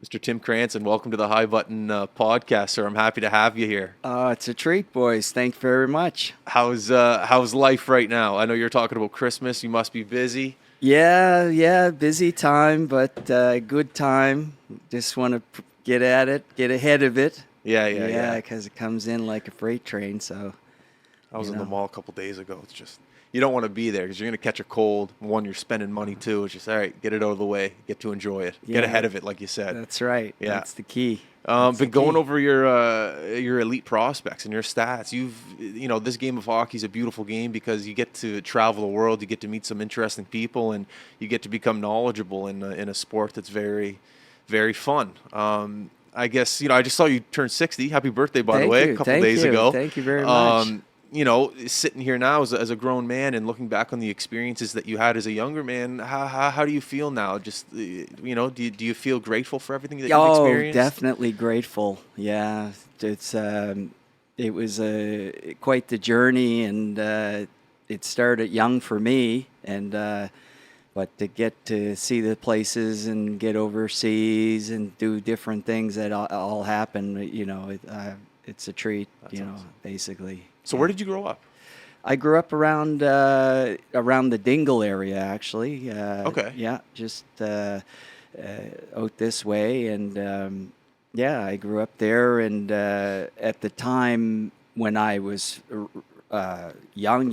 Mr. Tim Cranston, welcome to the High Button podcast, sir. I'm happy to have you here. It's a treat, boys. Thank you very much. How's life right now? I know you're talking about Christmas. You must be busy. Yeah, busy time, but good time. Just want to get at it, get ahead of it. Yeah. Because it comes in like a freight train. So I was in the mall a couple days ago. It's just you don't want to be there because you're going to catch a cold. One, you're spending money. Two, it's just all right. Get it out of the way. Get to enjoy it. Get ahead of it, like you said. That's right. Yeah. That's the key. Been going over your elite prospects and your stats. This game of hockey is a beautiful game because you get to travel the world, you get to meet some interesting people, and you get to become knowledgeable in a sport that's very, very fun. I guess I just saw you turn 60. Happy birthday, by the way, a couple days ago. Thank you very much. Sitting here now as a grown man and looking back on the experiences that you had as a younger man, how do you feel now? Just, do you feel grateful for everything that you've experienced? Oh, definitely grateful. Yeah, it was quite the journey, and it started young for me, and but to get to see the places and get overseas and do different things that all happen, it's a treat. That's awesome. Basically. So where did you grow up? I grew up around the Dingle area, actually. Okay. Yeah, just out this way, and I grew up there. And at the time when I was young,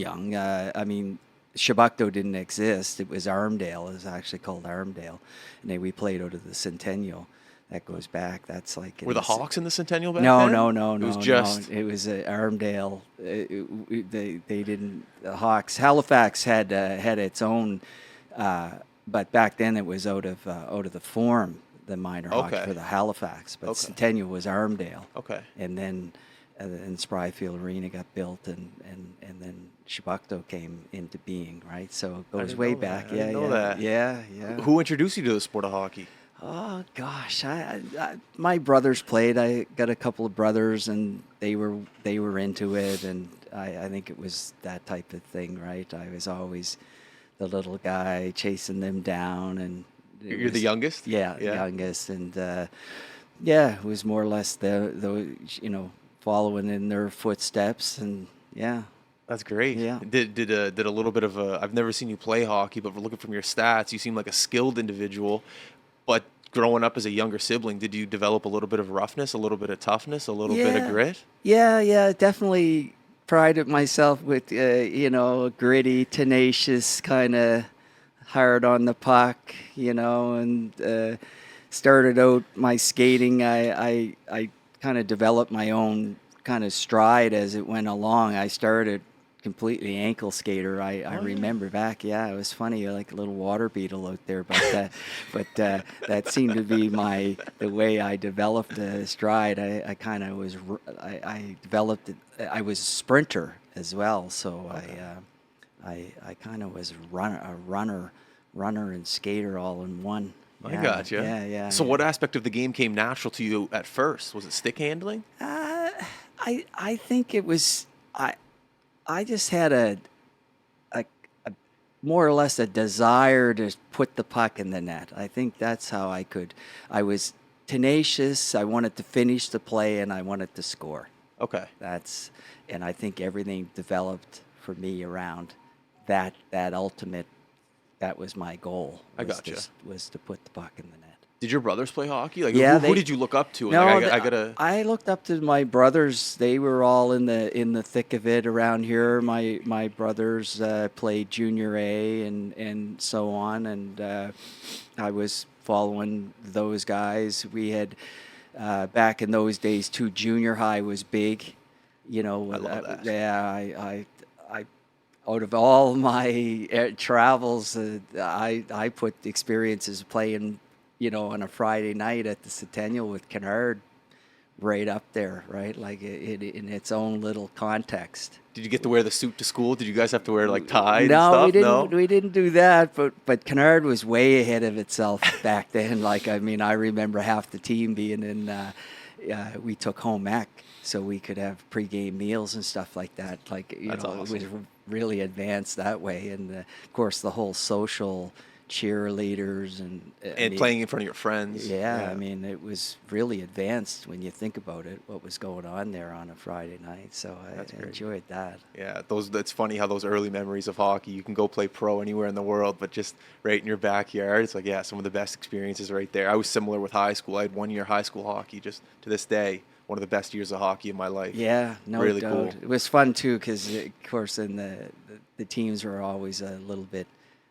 Chebucto didn't exist. It was Armdale. It was actually called Armdale, and then we played out of the Centennial. That goes back. That's like were the Hawks in the Centennial back no, then? No. It was just it was Armdale. They didn't. The Hawks. Halifax had its own, but back then it was out of the Forum, the minor hockey for the Halifax. But Centennial was Armdale. Okay. And then Spryfield Arena got built, and then Chebucto came into being. Right. So it goes way back. I didn't know that. Yeah. Who introduced you to the sport of hockey? Oh gosh, my brothers played. I got a couple of brothers, and they were into it, and I think it was that type of thing, right? I was always the little guy chasing them down, and you're the youngest. Yeah, youngest, and it was more or less the following in their footsteps, and yeah. That's great. Yeah. Did a little bit of I've never seen you play hockey, but looking from your stats, you seem like a skilled individual. But growing up as a younger sibling, did you develop a little bit of roughness, a little bit of toughness, a little bit of grit? Yeah, definitely prided myself with, gritty, tenacious, kind of hard on the puck, and started out my skating. I kind of developed my own kind of stride as it went along. I started completely ankle skater. I remember back. Yeah, it was funny, like a little water beetle out there. But that seemed to be the way I developed a stride. I kind of was. I developed it. I was a sprinter as well. So I kind of was a runner and skater all in one. I gotcha. Yeah. So what aspect of the game came natural to you at first? Was it stick handling? I think it was. I just had a more or less a desire to put the puck in the net. I think that's how I could. I was tenacious. I wanted to finish the play, and I wanted to score. Okay. And I think everything developed for me around that ultimate. That was my goal. I gotcha. Was to put the puck in the net. Did your brothers play hockey? Like, yeah, who did you look up to? No, I looked up to my brothers. They were all in the thick of it around here. My brothers played junior A and so on, and I was following those guys. We had back in those days too. Junior high was big. I love that. Yeah, I out of all my travels, I put experiences playing. On a Friday night at the Centennial with Kennard, right up there, right? Like in its own little context. Did you get to wear the suit to school? Did you guys have to wear like tie no, and stuff? We didn't. No, we didn't do that. But Kennard was way ahead of itself back then. I remember half the team being in. We took home ec, so we could have pregame meals and stuff like that. That's awesome. It was really advanced that way, and of course the whole social cheerleaders and And playing in front of your friends. Yeah, I mean, it was really advanced when you think about it, what was going on there on a Friday night. So That's I great. enjoyed that. Yeah, that's funny how those early memories of hockey, you can go play pro anywhere in the world, but just right in your backyard, it's like, yeah, some of the best experiences right there. I was similar with high school. I had 1 year high school hockey, just to this day, one of the best years of hockey in my life. Yeah, no Really doubt. cool. It was fun too because, of course, in the teams were always a little bit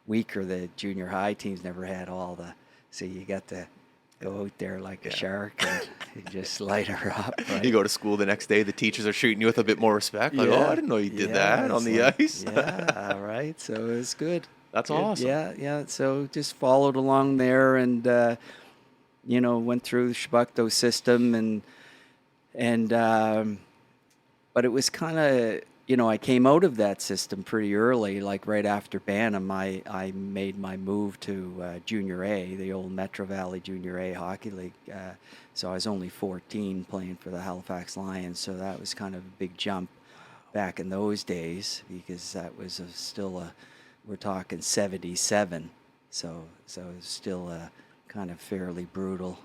weaker. The junior high teams never had all the, so you got to go out there like a shark and just light her up. Right? You go to school the next day, the teachers are treating you with a bit more respect. Like, oh, I didn't know you did that on it's the like, ice. Yeah, right. So it was good. That's Good. awesome. Yeah. So just followed along there and, went through the Shabukto system and but it was kind of, I came out of that system pretty early, like right after Bantam. I made my move to Junior A, the old Metro Valley Junior A Hockey League. So I was only 14 playing for the Halifax Lions, so that was kind of a big jump back in those days because that was we're talking 77, so it was still a kind of fairly brutal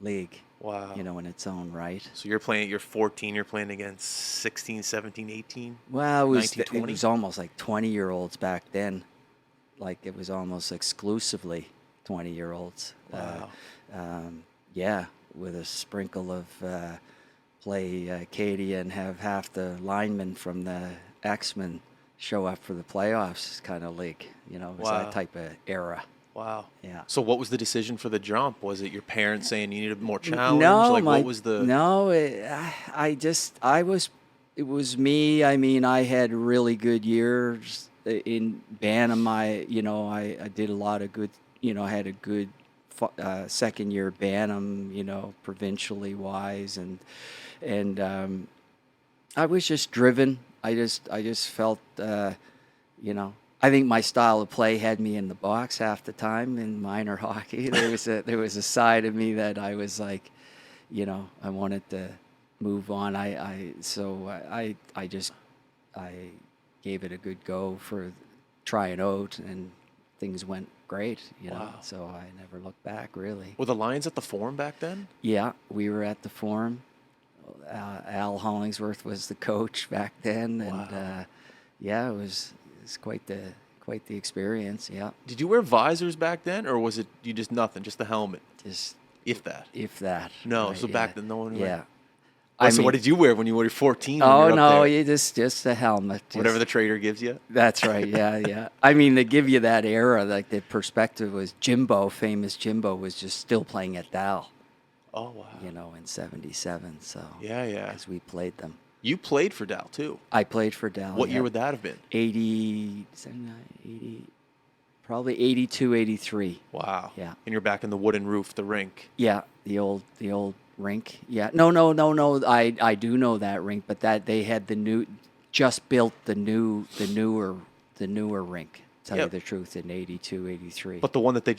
league. Wow. In its own right. So you're 14, you're playing against 16, 17, 18? Well, it 19, 20? was almost like 20-year-olds back then. Like it was almost exclusively 20-year-olds. Wow. Yeah, with a sprinkle of play Acadia and have half the linemen from the X-Men show up for the playoffs kind of league. It was Wow. that type of era. Wow. Yeah. So what was the decision for the jump? Was it your parents saying you needed more challenge? No, what was the... No, it was me. I mean, I had really good years in Bantam. I did a lot of good, I had a good second year Bantam, provincially wise, and I was just driven. I just felt, I think my style of play had me in the box half the time in minor hockey. There was a side of me that I was like, I wanted to move on. I gave it a good go for trying out, and things went great. Wow. So I never looked back really. Were the Lions at the Forum back then? Yeah, we were at the Forum. Al Hollingsworth was the coach back then, and Wow. it was quite the experience. Yeah, Did you wear visors back then, or was it you just nothing, just the helmet, just if that? if that. No, right, so back then no one. Yeah. So what did you wear when you were 14? When Oh you were up no, there? you just a helmet. Whatever the trader gives you. That's right. Yeah. I mean, they give you that era. Like the perspective was famous Jimbo was just still playing at Dal. Oh wow. In '77. So Yeah. because we played them. You played for Dal too. I played for Dal. What year would that have been? 80, 79, 80, probably 82, 83. Wow. Yeah. And you're back in the wooden roof, the rink. Yeah, the old rink. Yeah. No. I do know that rink, but that they had just built the newer rink. Tell you Yep. the truth, in 82, 83. But the one that they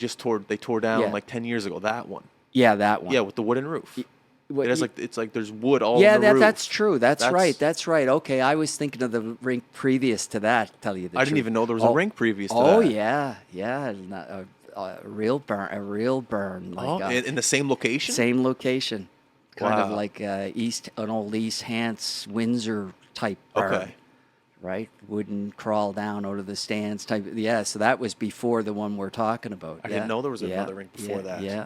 tore down Yeah. like 10 years ago, that one. Yeah, that one. Yeah, with the wooden roof. What- It has it's like there's wood all yeah, in the roof. that's true. That's right. That's right. Okay, I was thinking of the rink previous to that. Tell you the truth. I didn't even know there was a rink previous to that. Oh yeah. A real burn. Like In the same location? same location, kind of Wow. like an old East Hants Windsor type barn. Okay. Right, wooden crawl down out of the stands type. Yeah, so that was before the one we're talking about. I didn't know there was Yeah, another rink before that. Yeah.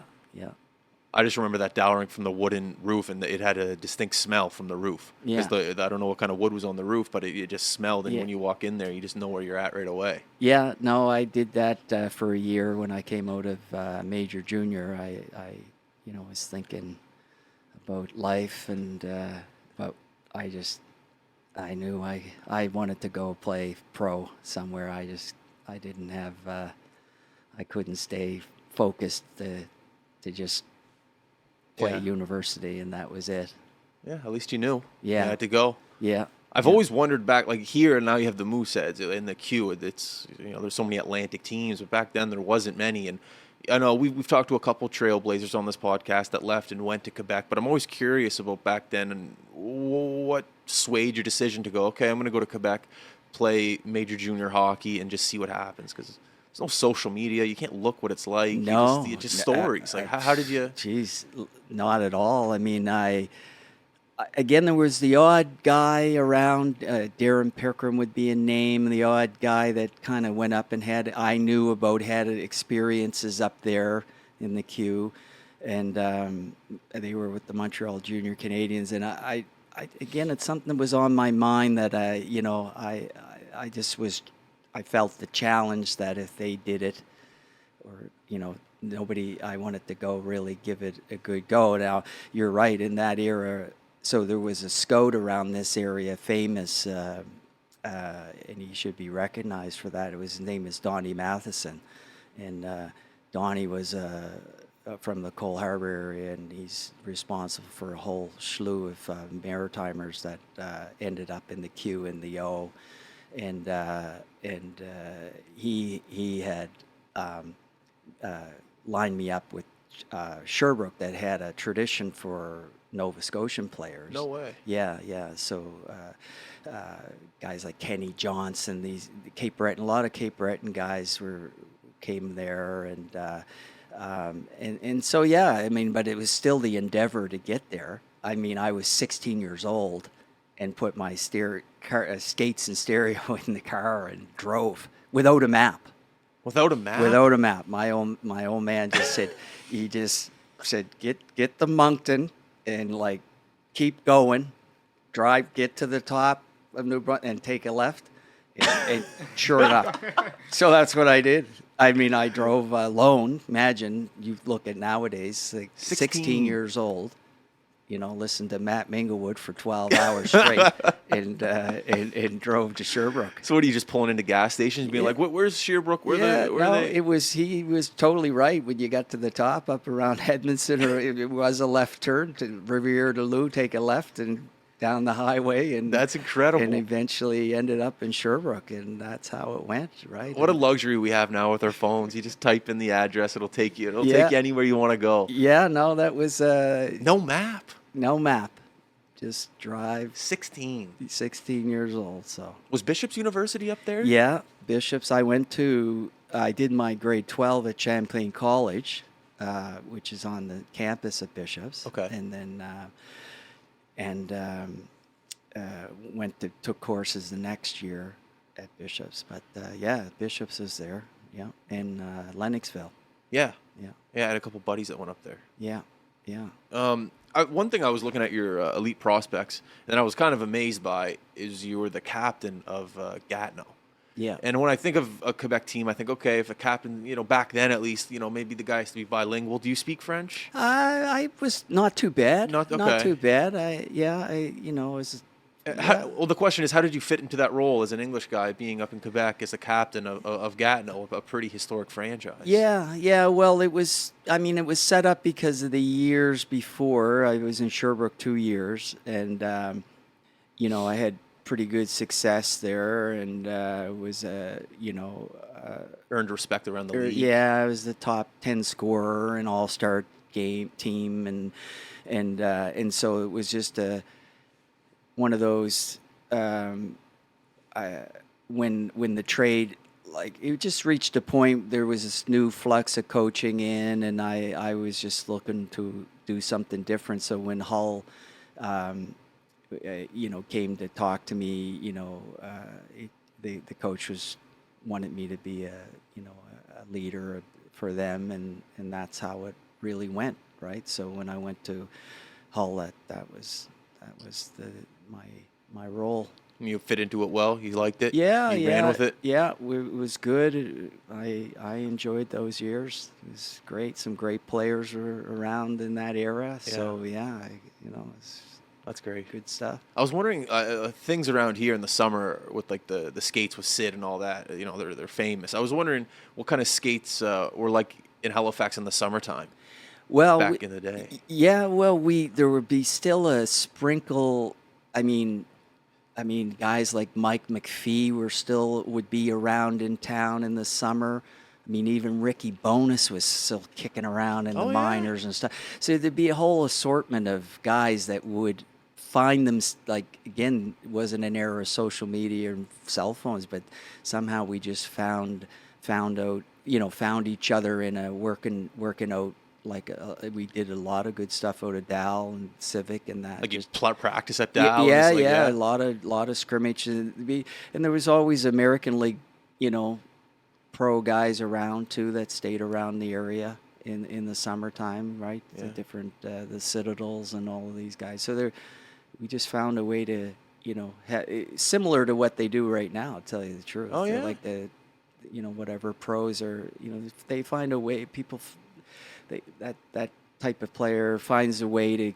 I just remember that Dow rink from the wooden roof, and it had a distinct smell from the roof. Yeah. Because I don't know what kind of wood was on the roof, but it just smelled, and Yeah. when you walk in there, you just know where you're at right away. Yeah, no, I did that for a year when I came out of major junior. I was thinking about life, and but I knew I wanted to go play pro somewhere. I didn't have I couldn't stay focused to just play Yeah. university, and that was it. Yeah, at least you knew. Yeah. You had to go. Yeah. I've always wondered back, like here, now you have the Mooseheads in the queue. It's, there's so many Atlantic teams, but back then there wasn't many. And I know we've talked to a couple Trailblazers on this podcast that left and went to Quebec, but I'm always curious about back then and what swayed your decision to go, okay, I'm going to go to Quebec, play major junior hockey, and just see what happens. Because there's no social media. You can't look what it's like. No, You just stories. Like how did you? Geez, not at all. I mean, again, there was the odd guy around. Darren Pickram would be a name. The odd guy that kind of went up and I knew about, had experiences up there in the queue, and they were with the Montreal Junior Canadians. And I again, it's something that was on my mind that I just was. I felt the challenge that if they did it, or nobody, I wanted to go really give it a good go. Now you're right, in that era. So there was a scout around this area, famous, and he should be recognized for that. His name is Donnie Matheson, and Donnie was from the Cole Harbour area, and he's responsible for a whole slew of Maritimers that ended up in the Q and the O, and he had lined me up with Sherbrooke, that had a tradition for Nova Scotian players. No way. Yeah. So guys like Kenny Johnson, Cape Breton, a lot of Cape Breton guys came there, and so yeah. I mean, but it was still the endeavor to get there. I mean, I was 16 years old and put my skates and stereo in the car and drove without a map. Without a map? Without a map. My old man just said, he just said, get the Moncton and like keep going, get to the top of New Brunswick and take a left. And sure enough. So that's what I did. I mean, I drove alone. Imagine, you look at nowadays, like 16 years old. Listened to Matt Minglewood for 12 hours straight, and drove to Sherbrooke. So what are you just pulling into gas stations, being like, "Where's Sherbrooke? Where they?" He was totally right when you got to the top, up around Edmondson, or it was a left turn to Riviere de Loup, take a left and down the highway, and that's incredible. And eventually ended up in Sherbrooke, and that's how it went, right? What a luxury we have now with our phones. You just type in the address; it'll take you. It'll take you anywhere you want to go. Yeah, no, that was no map. No map, just drive. 16 years old. So was Bishop's University up there? Yeah, Bishop's. I did my grade 12 at Champlain College, which is on the campus of Bishop's. Okay. And then took courses the next year at Bishop's. But Bishop's is there. Yeah, in Lennoxville. Yeah. Yeah. Yeah, I had a couple buddies that went up there. Yeah. Yeah. One thing I was looking at your elite prospects, and I was kind of amazed by, is you were the captain of Gatineau. Yeah. And when I think of a Quebec team, I think, okay, if a captain, back then at least, maybe the guy has to be bilingual. Do you speak French? I was not too bad. Not too bad. Was. Well, the question is, how did you fit into that role as an English guy, being up in Quebec as a captain of Gatineau, a pretty historic franchise? Yeah. Well, it was set up because of the years before. I was in Sherbrooke 2 years, and I had pretty good success there, and was earned respect around the league. Yeah, I was the top 10 scorer in all-star team, and so it was just one of those when the trade, like, it just reached a point, there was this new flux of coaching in, and I was just looking to do something different. So when Hull came to talk to me, the coach wanted me to be a leader for them, and that's how it really went, right? So when I went to Hull, that was my role. You fit into it well. You liked it. Yeah, you ran with it. Yeah, it was good. I enjoyed those years. It was great. Some great players were around in that era. Yeah. So that's great. Good stuff. I was wondering things around here in the summer with like the skates with Sid and all that. They're famous. I was wondering what kind of skates were like in Halifax in the summertime. Well, back in the day. Yeah, well, there would be still a sprinkle. I mean, guys like Mike McPhee would be around in town in the summer. I mean, even Ricky Bonus was still kicking around in the minors and stuff. So there'd be a whole assortment of guys that would find them, like, again, it wasn't an era of social media and cell phones, but somehow we just found found each other in a working out. Like we did a lot of good stuff out of Dal and Civic and that. Like you Just practice at Dow? yeah, Like, yeah, yeah. a lot of scrimmage, and there was always American League, pro guys around too that stayed around the area in the summertime, right? The Yeah. different the Citadels and all of these guys. So we just found a way to similar to what they do right now. To tell you the truth, Oh, they're yeah? like whatever pros are. If they find a way, that type of player finds a way to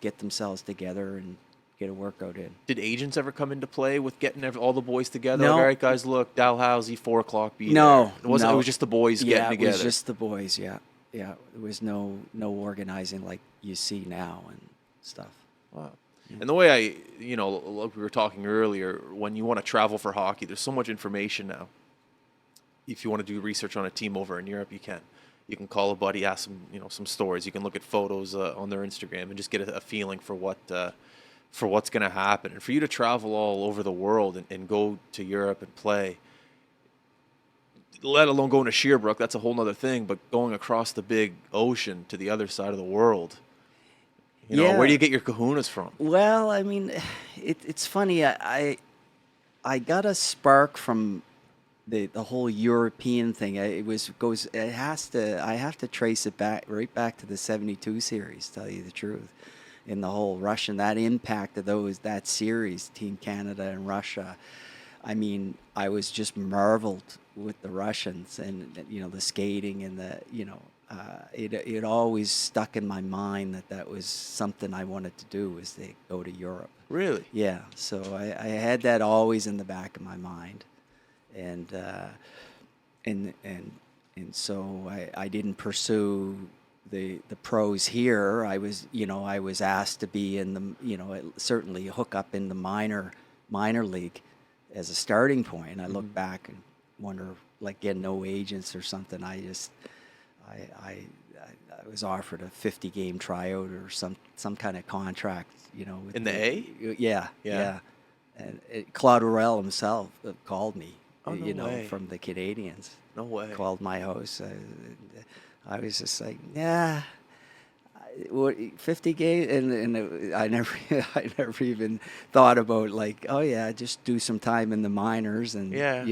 get themselves together and get a workout in. Did agents ever come into play with getting all the boys together? Like, all No, right, guys, look, Dalhousie, 4 o'clock, be no, there. It no. was just the boys Yeah, getting together. it was just the boys. Yeah, yeah. There was no organizing like you see now and stuff. Wow. And the way like we were talking earlier, when you want to travel for hockey, there's so much information now. If you want to do research on a team over in Europe, you can. You can call a buddy, ask them, some stories. You can look at photos on their Instagram and just get a feeling for what's going to happen. And for you to travel all over the world and go to Europe and play, let alone going to Sherbrooke, that's a whole other thing. But going across the big ocean to the other side of the world, where do you get your kahunas from? Well, I mean, it's funny. I got a spark from the whole European thing. I have to trace it right back to the '72 series. Tell you the truth, in the whole Russian that impact of that series, Team Canada and Russia. I mean, I was just marveled with the Russians and the skating and it always stuck in my mind that was something I wanted to do, was to go to Europe. Really? Yeah, so I had that always in the back of my mind, and so I didn't pursue the pros here. I was asked to be in certainly hook up in the minor league as a starting point. I look back and wonder, like, getting no agents or something. I was offered a 50-game tryout or some kind of contract, with In the A? Yeah, Yeah. yeah. And Claude Morel himself called me, Oh, no way. from the Canadians. No way. Called my house. I was just like, yeah, 50 games, and I never even thought about, like, oh yeah, just do some time in the minors, and Yeah.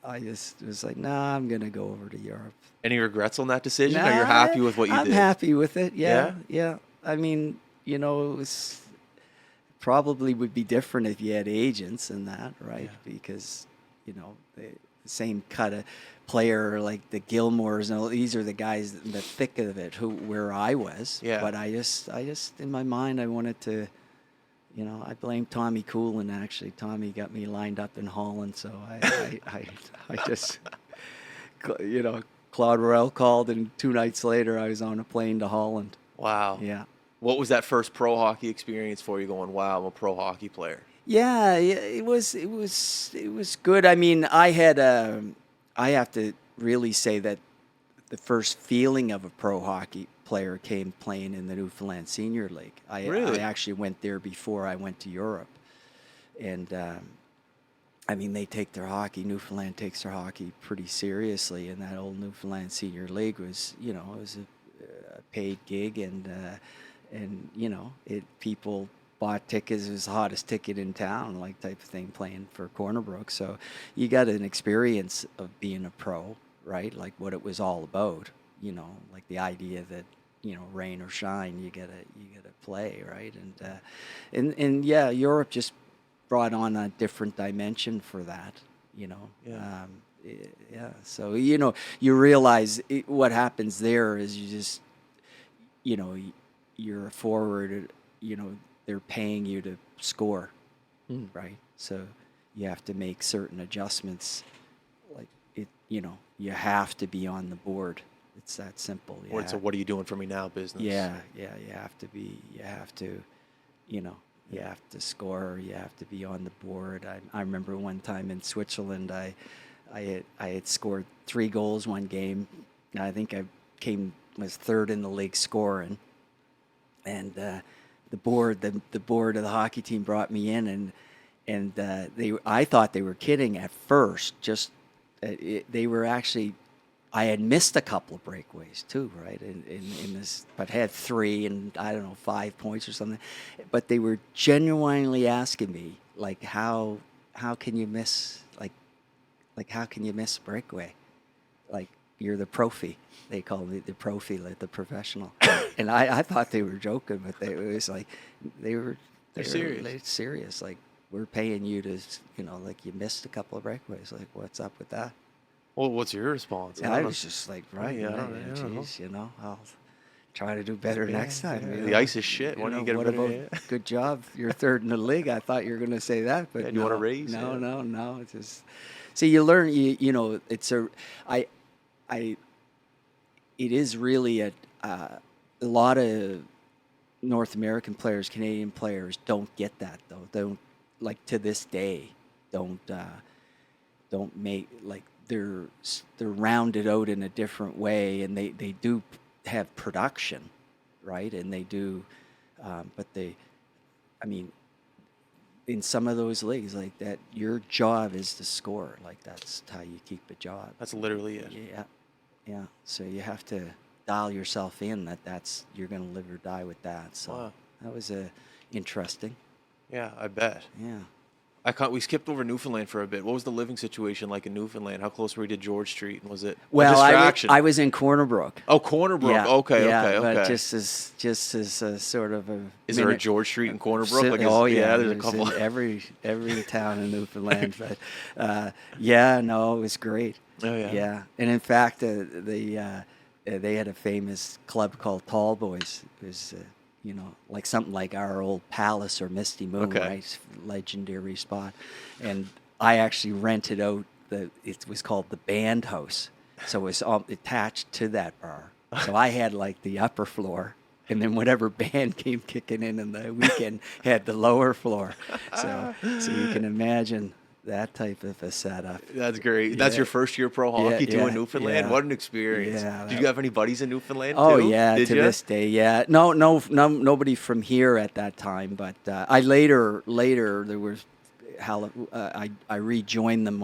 I just was like, nah, I'm gonna go over to Europe. Any regrets on that decision? Nah, Or you're happy with what you I'm did? happy with it. Yeah, Yeah? yeah. I mean, it was probably would be different if you had agents and that, right? Yeah. Because the same kind of player, like the Gilmores, and all these are the guys in the thick of it where I was. Yeah. But I just in my mind, I wanted to. I blame Tommy Coolin. Actually, Tommy got me lined up in Holland, so I just, Claude Morel called, and 2 nights later, I was on a plane to Holland. Wow. Yeah. What was that first pro hockey experience for you, going, wow, I'm a pro hockey player? Yeah, it was good. I mean, I have to really say that the first feeling of a pro hockey player came playing in the Newfoundland Senior League. Really? I actually went there before I went to Europe, and I mean, Newfoundland takes their hockey pretty seriously, and that old Newfoundland Senior League was, it was a paid gig, and people bought tickets. It was the hottest ticket in town, like, type of thing, playing for Corner Brook. So you got an experience of being a pro, right? Like, what it was all about, like the idea that, rain or shine, you gotta play, right? And yeah, Europe just brought on a different dimension for that, Yeah. yeah. So, you realize what happens there is you just, you're a forward, they're paying you to score, right? So you have to make certain adjustments, like you have to be on the board. It's that simple. Or it's a what are you doing for me now business. Yeah, you have to score. You have to be on the board. I remember one time in Switzerland, I had scored 3 goals one game. I think I was third in the league scoring, and the board of the hockey team brought me in, and I thought they were kidding at first, just they were actually. I had missed a couple of breakaways too, right? In this, but had 3 and I don't know 5 points or something. But they were genuinely asking me like, how can you miss like how can you miss a breakaway? Like you're the profi. They call me the profi, like the professional. And I thought they were joking, but it was like they're serious. They're serious. Like we're paying you to, like you missed a couple of breakaways. Like what's up with that? Well, what's your response? I was just like, right, yeah, I yeah, don't know. geez, I'll try to do better next time. Yeah. The ice is shit. Why don't you get what a better? about good job? You're third in the league. I thought you were going to say that, but And you want to raise? No, no. It's just see, you learn. It's I. It is really a lot of North American players, Canadian players don't get that though. Don't like to this day. Don't make like. They're rounded out in a different way, and they do have production, right? And they do, but in some of those leagues like that, your job is to score. Like that's how you keep a job. That's literally it. Yeah. So you have to dial yourself in that's you're going to live or die with that. So Wow. that was interesting. Yeah, I bet. Yeah. We skipped over Newfoundland for a bit. What was the living situation like in Newfoundland? How close were you to George Street? And was it a distraction? I was in Corner Brook. Oh, Corner Brook. Yeah, Okay. But just as a sort of a. Is there a George Street in Corner Brook? There's a couple. In every town in Newfoundland. But it was great. Oh yeah. Yeah, and in fact, they had a famous club called Tall Boys. It was. Like something like our old Palace or Misty Moon, right? Legendary spot. And I actually rented out it was called the Band House. So it was attached to that bar. So I had like the upper floor, and then whatever band came kicking in the weekend had the lower floor. So you can imagine that type of a setup. That's great. That's your first year pro hockey too in Newfoundland. What an experience! Yeah, Did you have any buddies in Newfoundland? Oh too? yeah, Did to you? this day, yeah. No, nobody from here at that time. But I later there was, I rejoined them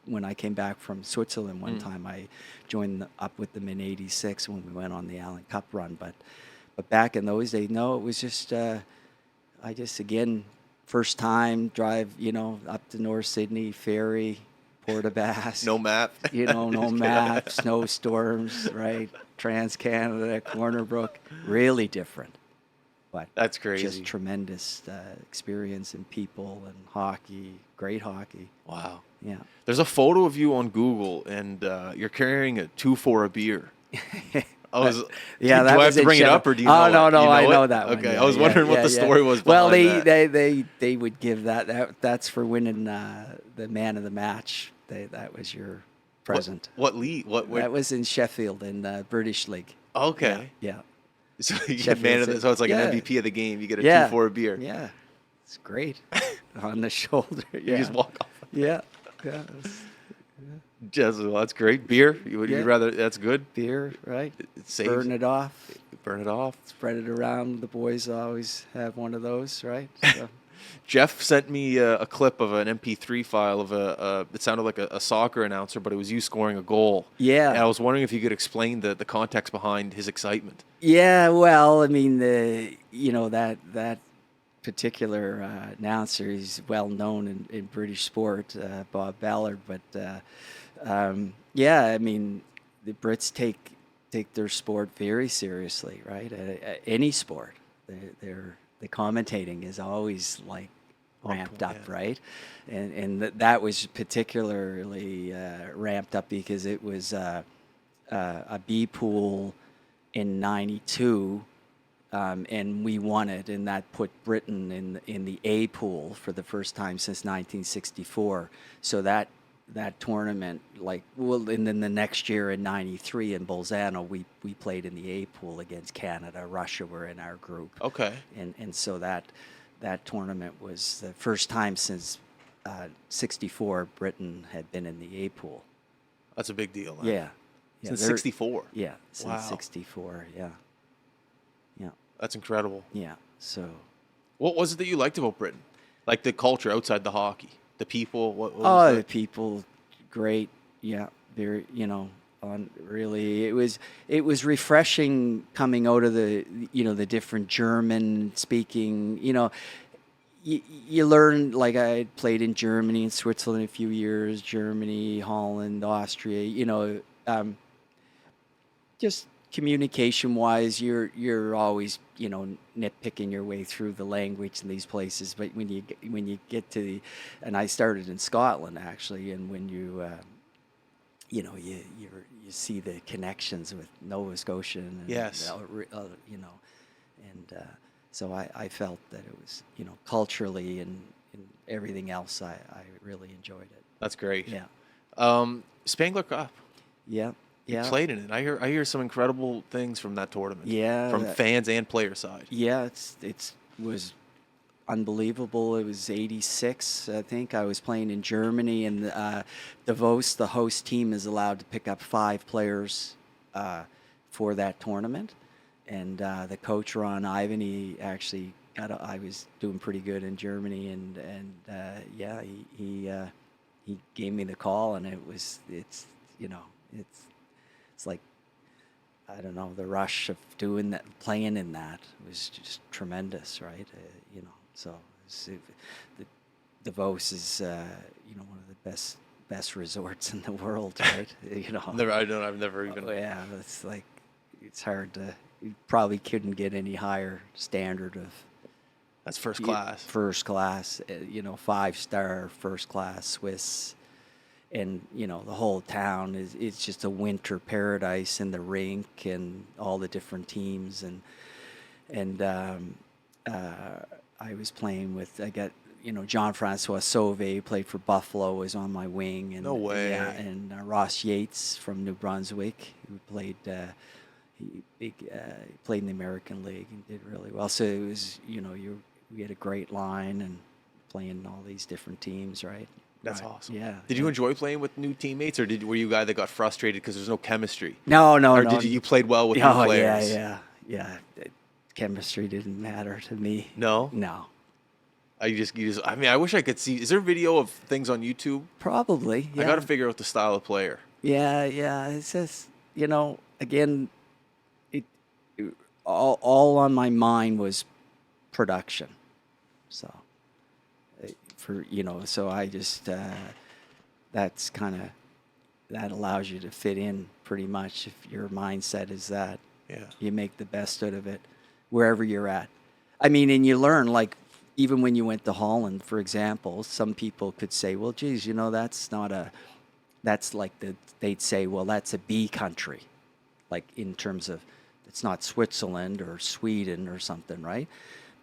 when I came back from Switzerland one time. I joined up with them in '86 when we went on the Allen Cup run. But back in those days, no, it was just I just again. First time drive, up to North Sydney, ferry, Port aux Basques. No map. No map, snowstorms, right? Trans-Canada, Corner Brook, really different. But that's crazy. Just tremendous experience in people and hockey, great hockey. Wow. Yeah. There's a photo of you on Google, and you're carrying a 2 for a beer. Do I have to bring it up, or do you know no, it? You know I know it? that one. Okay, Yeah, I was wondering what the story was behind that. Well, they would give that's for winning the man of the match. That was your present. What league? That was in Sheffield in the British League. Okay. Yeah. So you get man of the, so it's like an MVP of the game. You get a 2 for a beer. Yeah. It's great. On the shoulder. Yeah. You just walk off. Yeah. Well, that's great. Beer? You'd rather? That's good. Beer, right? It saves. Burn it off. Burn it off. Spread it around. The boys always have one of those, right? So. Jeff sent me a clip of an MP3 file of it sounded like a soccer announcer, but it was you scoring a goal. Yeah. And I was wondering if you could explain the context behind his excitement. Yeah, well, I mean, that particular announcer, he's well known in British sport, Bob Ballard, but I mean, the Brits take their sport very seriously, right? Any sport, the commentating is always like ramped up, right? And that was particularly ramped up because it was a B pool in '92. And we won it, and that put Britain in the A pool for the first time since 1964. So that tournament, and then the next year in '93 in Bolzano, we played in the A pool against Canada. Russia were in our group. Okay. And so that tournament was the first time since '64 Britain had been in the A pool. That's a big deal. Yeah. Since '64. Yeah, since '64. Yeah. That's incredible. Yeah. So, what was it that you liked about Britain? Like the culture outside the hockey, the people. What the people, great. yeah, very, on really, it was refreshing coming out of the different German speaking, you learn, like I had played in Germany and Switzerland a few years, Germany, Holland, Austria, just communication wise, you're always nitpicking your way through the language in these places. But when you get to and I started in Scotland actually, and when you see the connections with Nova Scotia and Yes. and so I felt that it was culturally and everything else I really enjoyed it. That's great. Yeah, Spangler Cup. yeah, You yeah. played in it. I hear some incredible things from that tournament. Yeah, From fans and player side. yeah, it's was unbelievable. It was '86, I think. I was playing in Germany, and Davos, the host team, is allowed to pick up 5 players for that tournament. And the coach Ron Ivan, he actually I was doing pretty good in Germany, and he gave me the call, and it's like, I don't know, the rush of doing that, playing in that was just tremendous, right? So the Davos is one of the best resorts in the world, right? I've never even. Oh, yeah, it's hard to. You probably couldn't get any higher standard of That's first class. First class, 5-star first class Swiss, and the whole town it's just a winter paradise, in the rink and all the different teams, and I was playing with, I got Jean-Francois Sauvé, played for Buffalo, was on my wing, and No way. yeah, and Ross Yates from New Brunswick, who played he played in the American League and did really well. So it was we had a great line and playing all these different teams, right? That's Right. awesome. Yeah. Did you enjoy playing with new teammates, or were you a guy that got frustrated because there's no chemistry? No, no, Or no. did you played well with new Oh, players? yeah. Chemistry didn't matter to me. No? No. I mean, I wish I could see. Is there video of things on YouTube? Probably. Yeah. I got to figure out the style of player. Yeah. It's just, again, it all on my mind was production. So, so I just, that's kind of, that allows you to fit in pretty much if your mindset is that. Yeah. You make the best out of it wherever you're at. I mean, and you learn, like, even when you went to Holland, for example, some people could say, well, geez, that's like they'd say, well, that's a B country, like in terms of, it's not Switzerland or Sweden or something, right?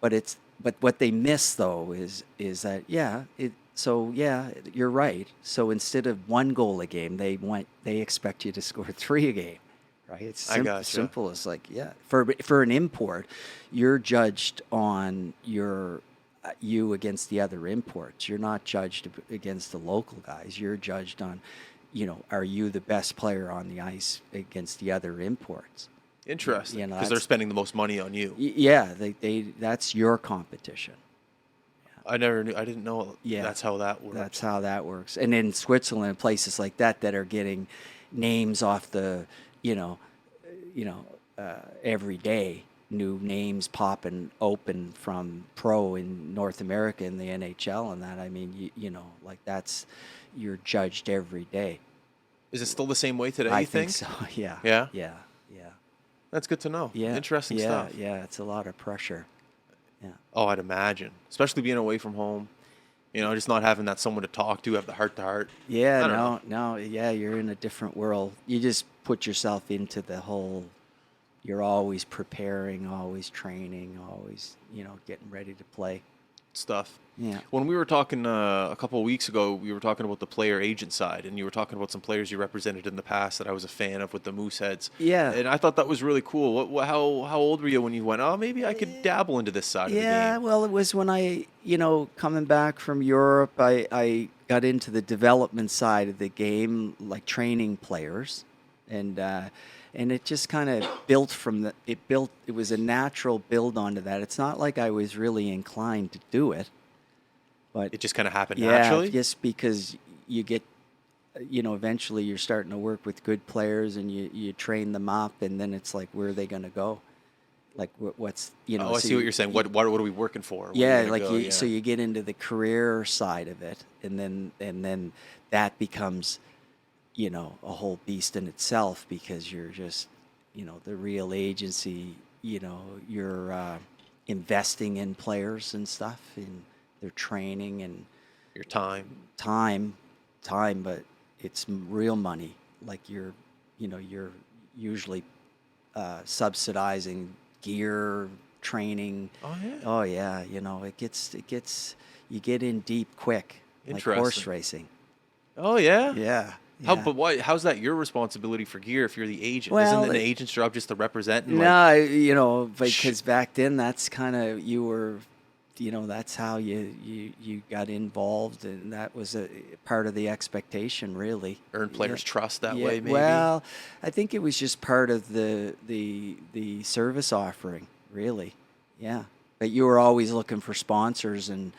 But what they miss though is that, you're right. So instead of 1 goal a game, they expect you to score 3 a game. Right, it's simple as like, for an import, you're judged on you against the other imports. You're not judged against the local guys. You're judged on, are you the best player on the ice against the other imports? Interesting, because they're spending the most money on you. Yeah, that's your competition. I never knew. I didn't know. Yeah, that's how that works. That's how that works. And in Switzerland, places like that are getting names off the, every day, new names popping open from pro in North America in the NHL and that. I mean, you're judged every day. Is it still the same way today? I you think so. Yeah. Yeah. Yeah. That's good to know. Yeah. Interesting stuff. Yeah. It's a lot of pressure. Yeah. Oh, I'd imagine, especially being away from home. Just not having that someone to talk to, have the heart to heart. Yeah. No. Yeah. You're in a different world. You just put yourself into the whole. You're always preparing, always training, always, getting ready to play. Stuff. Yeah. When we were talking a couple of weeks ago, we were talking about the player agent side, and you were talking about some players you represented in the past that I was a fan of with the Mooseheads. Yeah. And I thought that was really cool. How old were you when you went, oh, maybe I could dabble into this side of the game? Yeah, well, it was when I, coming back from Europe, I got into the development side of the game, like training players, and it just kind of built from it was a natural build onto that. It's not like I was really inclined to do it, but it just kind of happened naturally. Just because you get eventually you're starting to work with good players and you train them up, and then it's like, where are they going to go? Like what's, Oh, I so see what you're saying. What are we working for? Where are we yeah, gonna like go? so Yeah. you get into the career side of it, and then that becomes, a whole beast in itself, because you're just, the real agency, you're investing in players and stuff, in their training and Your time. time, but it's real money. Like you're usually subsidizing gear, training. Oh yeah. Oh yeah, you get in deep quick, like horse Interesting. racing. Oh yeah. Yeah, How? yeah. But why? How's that your responsibility for gear if you're the agent? Isn't Well, an agent's job just to represent and like? no, Sh- because back then that's kind of you were, that's how you got involved, and that was a part of the expectation, really. Earn Yeah, players' trust that yeah. way, maybe. Well, I think it was just part of the service offering, really. Yeah, but you were always looking for sponsors and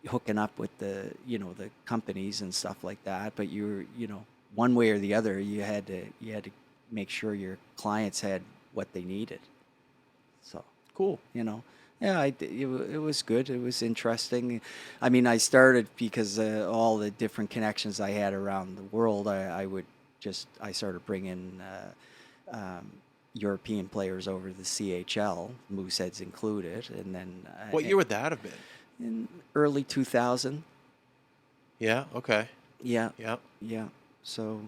hooking up with the companies and stuff like that. But you were, one way or the other, you had to make sure your clients had what they needed. So, Cool. you know, yeah, it was good. It was interesting. I mean, I started because all the different connections I had around the world. I started bringing European players over to the CHL, Mooseheads included, and then What year would that have been? in early 2000. Yeah. Okay. Yeah, Yeah. yeah. So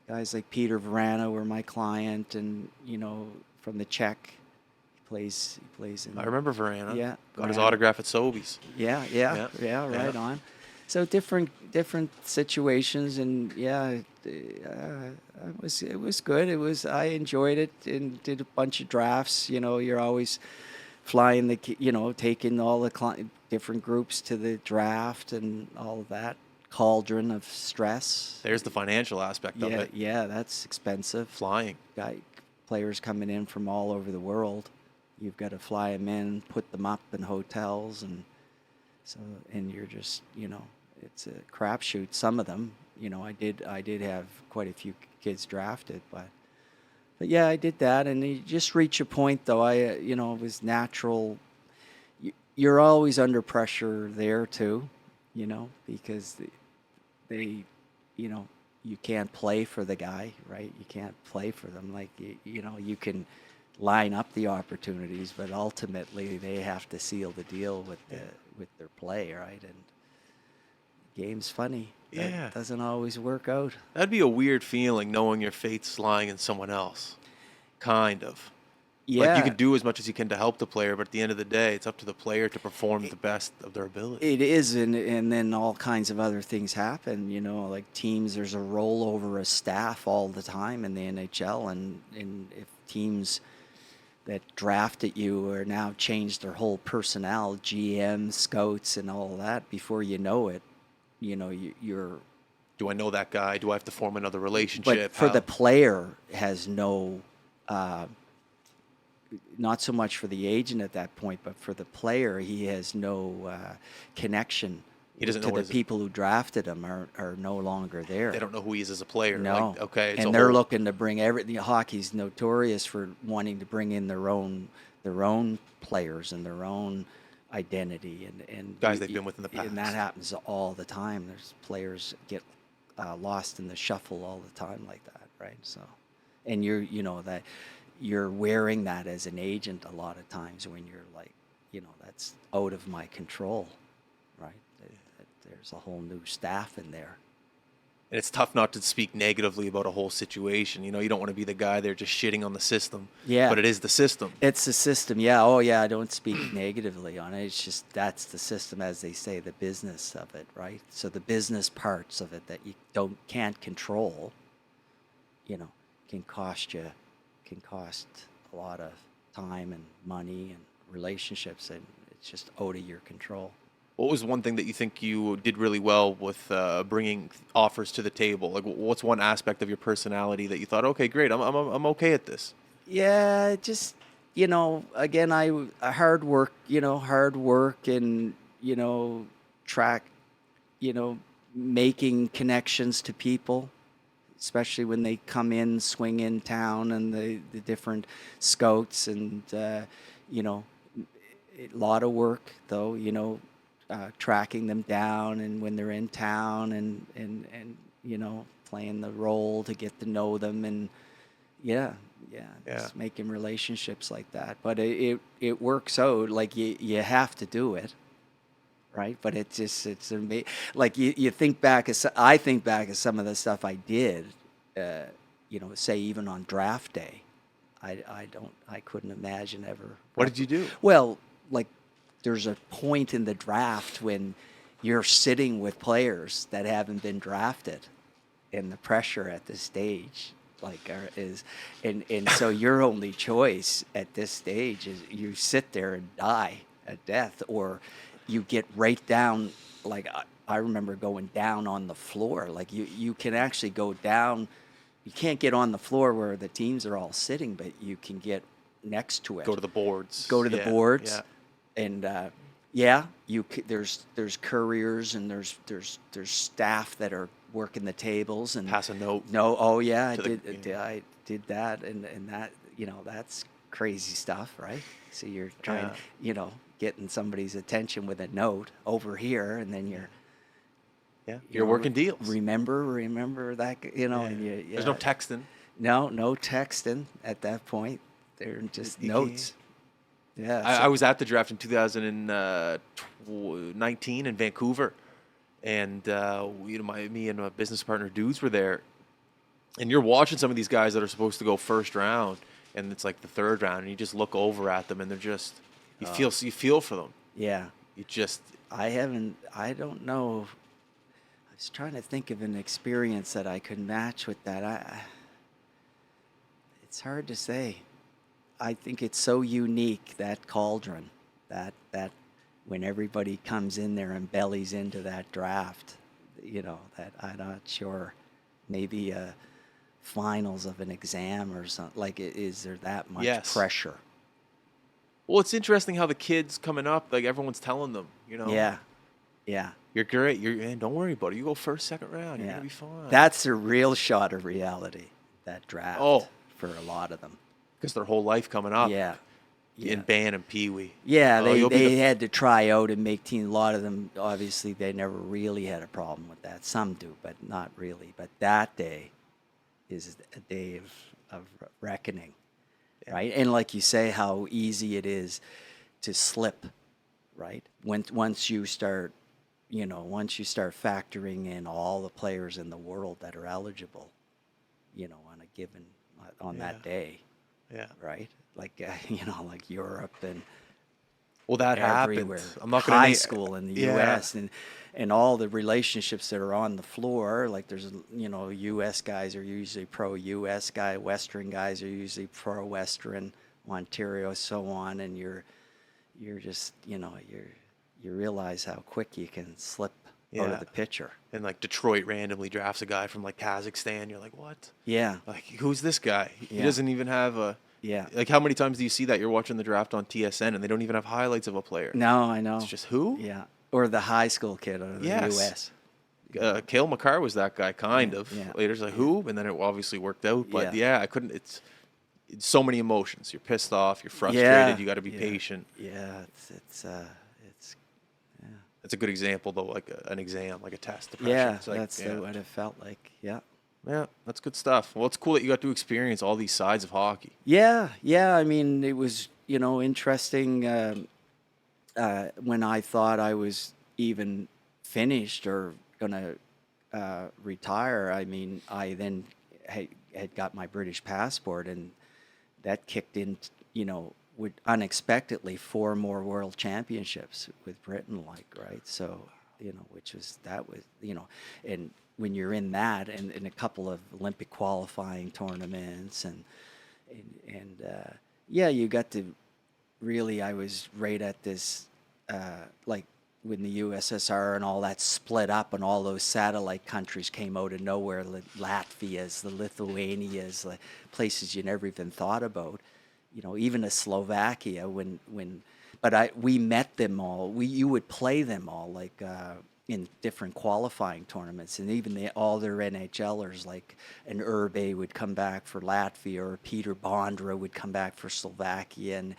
guys like Peter Vrana were my client, and from the Czech, he plays in. I remember Varana. Yeah, Got his Vrana. autograph at Sobeys. Yeah, yeah, Yeah. yeah. Yeah. Right on. So different situations, and yeah, it was good. I enjoyed it and did a bunch of drafts. You're always flying taking all the different groups to the draft and all of that cauldron of stress. There's the financial aspect of Yeah, it. yeah, that's expensive. Flying. Guy Players coming in from all over the world. You've got to fly them in, put them up in hotels, and so you're just it's a crapshoot. Some of them, I did have quite a few kids drafted, but yeah, I did that, and you just reach a point though. It was natural. You're always under pressure there too, because they, you can't play for the guy, right? You can't play for them. Like, you can line up the opportunities, but ultimately they have to seal the deal with their play, right? And game's funny. Yeah. That doesn't always work out. That'd be a weird feeling knowing your fate's lying in someone else. Kind of. Like you Yeah, can do as much as you can to help the player, but at the end of the day, it's up to the player to perform the best of their ability. it is, and then all kinds of other things happen. Like teams. There's a rollover of staff all the time in the NHL, and if teams that drafted you are now changed their whole personnel, GM, scouts, and all that, before you know it, you're. Do I know that guy? Do I have to form another But relationship? for How? the player, has no. Not so much for the agent at that point, but for the player, he has no connection He doesn't know to what the his- people who drafted him are no longer there. They don't know who he is as a player. No. Like, okay, it's And a they're whole- looking to bring everything. Hockey's notorious for wanting to bring in their own players and their own identity, and Guys they've been with in the And that past. happens all the time. There's players get lost in the shuffle all the time like that, right? So, and that you're wearing that as an agent a lot of times when you're like, that's out of my control, right? That there's a whole new staff in there. And it's tough not to speak negatively about a whole situation. You don't want to be the guy there just shitting on the system. Yeah. But it is the system. It's the system, yeah. Oh, yeah. I don't speak negatively on it. It's just that's the system, as they say, the business of it, right? So the business parts of it that you can't control, can cost a lot of time and money and relationships, and it's just out of your control. What was one thing that you think you did really well with bringing offers to the table? Like, what's one aspect of your personality that you thought, okay, great, I'm okay at this? Yeah, just again, hard work, and track, making connections to people, especially when they come in, swing in town, and the different scouts, and you know, a lot of work though. Tracking them down, and when they're in town, and playing the role to get to know them, and yeah, just making relationships like that. But it works out. Like you have to do it, right? But it's amazing. Like you think back, I think back at some of the stuff I did. Say even on draft day, I couldn't imagine ever. What did you do? Well, like there's a point in the draft when you're sitting with players that haven't been drafted, and the pressure at the stage and so your only choice at this stage is you sit there and die at death, or you get right down. Like I remember going down on the floor. Like you can actually go down. You can't get on the floor where the teams are all sitting, but you can get next to it. Go to the boards. The boards. Yeah. And there's couriers, and there's staff that are working the tables and pass a note. No, oh yeah, I did that, and that that's crazy stuff, right? So you're trying, getting somebody's attention with a note over here, and then you're working deals. Remember that, and there's no texting. No texting at that point. They're just notes. Yeah, I was at the draft in 2019 in Vancouver, and me and my business partner dudes were there, and you're watching some of these guys that are supposed to go first round, and it's like the third round, and you just look over at them, and they're just you feel for them. Yeah, I don't know. I was trying to think of an experience that I could match with that. It's hard to say. I think it's so unique, that cauldron, that when everybody comes in there and bellies into that draft, that I'm not sure, maybe finals of an exam or something. Like, is there that much pressure? Well, it's interesting how the kids coming up, like everyone's telling them, Yeah. You're great. Don't worry about it. You go first, second round. You're gonna be fine. That's a real shot of reality, that draft. Oh, for a lot of them. Because their whole life coming up. Yeah. In band and pee-wee. Yeah, they had to try out and make teams. A lot of them, obviously, they never really had a problem with that. Some do, but not really. But that day is a day of reckoning, right? And like you say, how easy it is to slip, right? Once you start factoring in all the players in the world that are eligible, on that day. Yeah. Right. Like like Europe and that everywhere. Happens. I'm not going high school in the U.S. and all the relationships that are on the floor. Like there's U.S. guys are usually pro-U.S. guy, Western guys are usually pro-Western, Ontario, so on. And you're just you realize how quick you can slip out of the picture. And like Detroit randomly drafts a guy from like Kazakhstan. You're like, what? Yeah. Like, who's this guy? He doesn't even have a. Yeah. Like, how many times do you see that? You're watching the draft on TSN and they don't even have highlights of a player. No, I know. It's just who? Yeah. Or the high school kid out of the U.S. Cale Makar was that guy, kind of. Yeah. Later, it's like, who? And then it obviously worked out. But I couldn't. It's so many emotions. You're pissed off. You're frustrated. Yeah. You got to be patient. Yeah. It's a good example, though, like an exam, like a test. Yeah, that's what it felt like. Yeah. Yeah, that's good stuff. Well, it's cool that you got to experience all these sides of hockey. Yeah. I mean, it was, interesting when I thought I was even finished or going to retire. I mean, I then had got my British passport, and that kicked in, with unexpectedly 4 more world championships with Britain, right? So, and when you're in that and in a couple of Olympic qualifying tournaments and you got to really, I was right at this, like when the USSR and all that split up and all those satellite countries came out of nowhere, the Latvias, the Lithuanias, like places you never even thought about. Even a Slovakia, we met them all. You would play them all, like in different qualifying tournaments, and even all their NHLers like an Urbe would come back for Latvia, or Peter Bondra would come back for Slovakia, and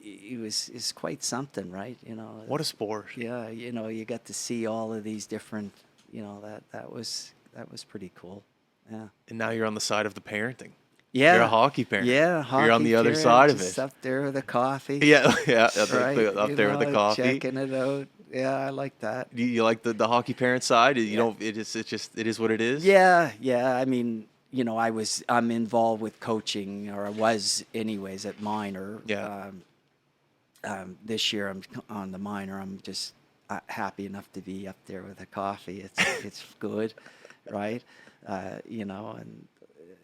it's quite something, right? What a sport. Yeah, you got to see all of these different, that was pretty cool. Yeah. And now you're on the side of the parenting. Yeah. You're a hockey parent. Yeah, You're on hockey the other parent, side of just it. up there with a coffee. Yeah, yeah, Right. up there with the coffee. Checking it out. Yeah, I like that. You like the hockey parent side? You don't. It is what it is. Yeah, yeah. I mean, I'm involved with coaching, or I was anyways at minor. Yeah. This year I'm on the minor. I'm just happy enough to be up there with a coffee. It's good, right? And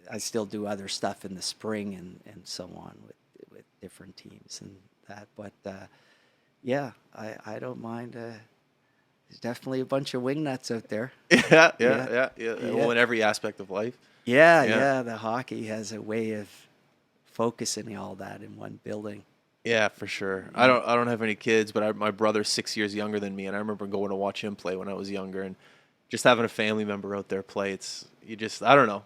I still do other stuff in the spring and so on with different teams and that. But yeah, I don't mind. There's definitely a bunch of wingnuts out there. Yeah. Well, in every aspect of life. Yeah. The hockey has a way of focusing all that in one building. Yeah, for sure. I don't have any kids, but my brother's 6 years younger than me, and I remember going to watch him play when I was younger, and just having a family member out there play. I don't know.